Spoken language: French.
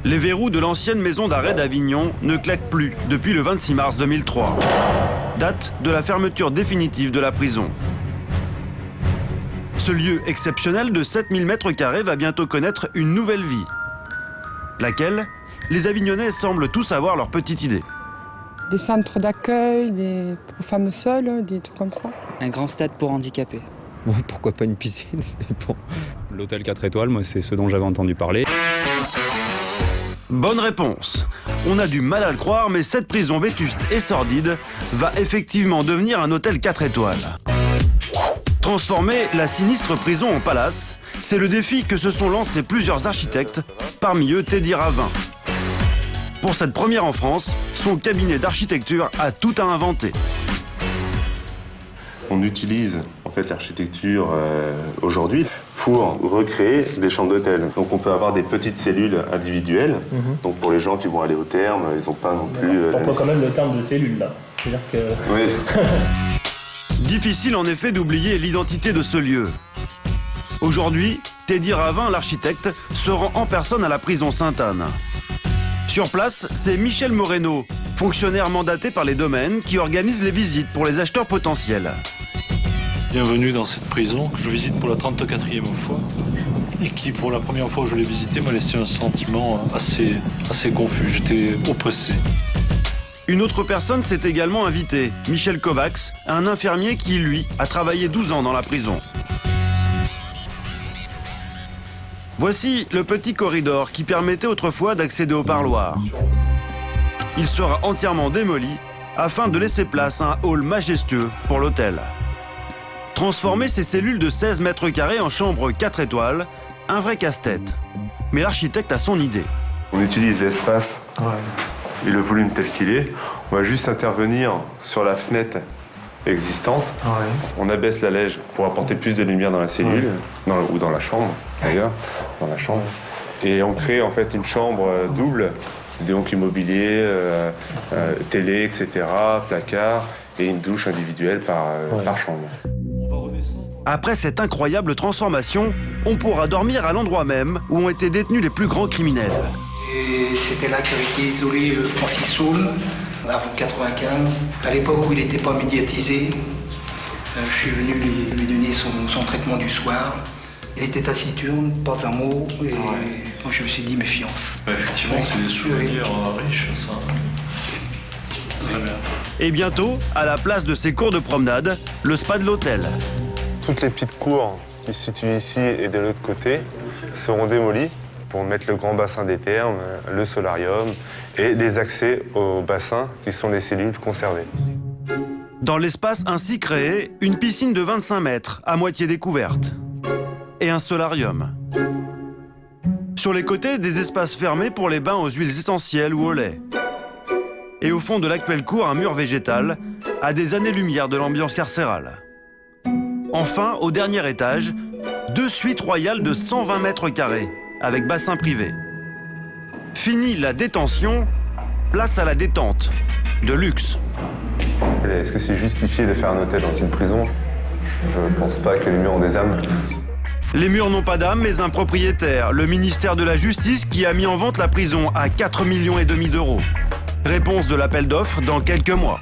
Les verrous de l'ancienne maison d'arrêt d'Avignon ne claquent plus depuis le 26 mars 2003, date de la fermeture définitive de la prison. Ce lieu exceptionnel de 7000 m² va bientôt connaître une nouvelle vie. Laquelle, les Avignonnais semblent tous avoir leur petite idée. Des centres d'accueil, pour femmes seules, des trucs comme ça. Un grand stade pour handicapés. Bon, pourquoi pas une piscine? Bon. L'hôtel 4 étoiles, moi, c'est ce dont j'avais entendu parler. Bonne réponse. On a du mal à le croire, mais cette prison vétuste et sordide va effectivement devenir un hôtel 4 étoiles. Transformer la sinistre prison en palace, c'est le défi que se sont lancés plusieurs architectes, parmi eux Teddy Ravin. Pour cette première en France, son cabinet d'architecture a tout à inventer. On utilise en fait l'architecture aujourd'hui pour recréer des chambres d'hôtel. Donc on peut avoir des petites cellules individuelles. Donc pour les gens qui vont aller au terme, ils n'ont pas non plus... On prend quand même le terme de cellule là. C'est-à-dire que... Oui. Difficile en effet d'oublier l'identité de ce lieu. Aujourd'hui, Teddy Ravin, l'architecte, se rend en personne à la prison Sainte-Anne. Sur place, c'est Michel Moreno, fonctionnaire mandaté par les domaines, qui organise les visites pour les acheteurs potentiels. Bienvenue dans cette prison que je visite pour la 34e fois et qui, pour la première fois que je l'ai visitée, m'a laissé un sentiment assez confus. J'étais oppressé. Une autre personne s'est également invitée, Michel Kovacs, un infirmier qui, lui, a travaillé 12 ans dans la prison. Voici le petit corridor qui permettait autrefois d'accéder au parloir. Il sera entièrement démoli afin de laisser place à un hall majestueux pour l'hôtel. Transformer ces cellules de 16 m² en chambres 4 étoiles, un vrai casse-tête. Mais l'architecte a son idée. On utilise l'espace et le volume tel qu'il est. On va juste intervenir sur la fenêtre existante. On abaisse la lège pour apporter plus de lumière dans la cellule, ou dans la chambre d'ailleurs, dans la chambre. Et on crée en fait une chambre double, donc immobilier, télé, etc., placard, et une douche individuelle par chambre. Après cette incroyable transformation, on pourra dormir à l'endroit même où ont été détenus les plus grands criminels. Et c'était là qu'avait été isolé Francis Saulne, avant 95. À l'époque où il n'était pas médiatisé, je suis venu lui donner son traitement du soir. Il était taciturne, pas un mot, et moi je me suis dit méfiance. Effectivement, c'est des souvenirs riches, ça. Très bien. Et bientôt, à la place de ces cours de promenade, le spa de l'hôtel. Toutes les petites cours qui se situent ici et de l'autre côté seront démolies pour mettre le grand bassin des thermes, le solarium et les accès au bassin qui sont les cellules conservées. Dans l'espace ainsi créé, une piscine de 25 mètres à moitié découverte et un solarium. Sur les côtés, des espaces fermés pour les bains aux huiles essentielles ou au lait. Et au fond de l'actuelle cour, un mur végétal à des années-lumière de l'ambiance carcérale. Enfin, au dernier étage, 2 suites royales de 120 m² avec bassin privé. Fini la détention, place à la détente, de luxe. Est-ce que c'est justifié de faire un hôtel dans une prison? Je ne pense pas que les murs ont des âmes. Les murs n'ont pas d'âme, mais un propriétaire, le ministère de la Justice, qui a mis en vente la prison à 4,5 millions d'euros. Réponse de l'appel d'offres dans quelques mois.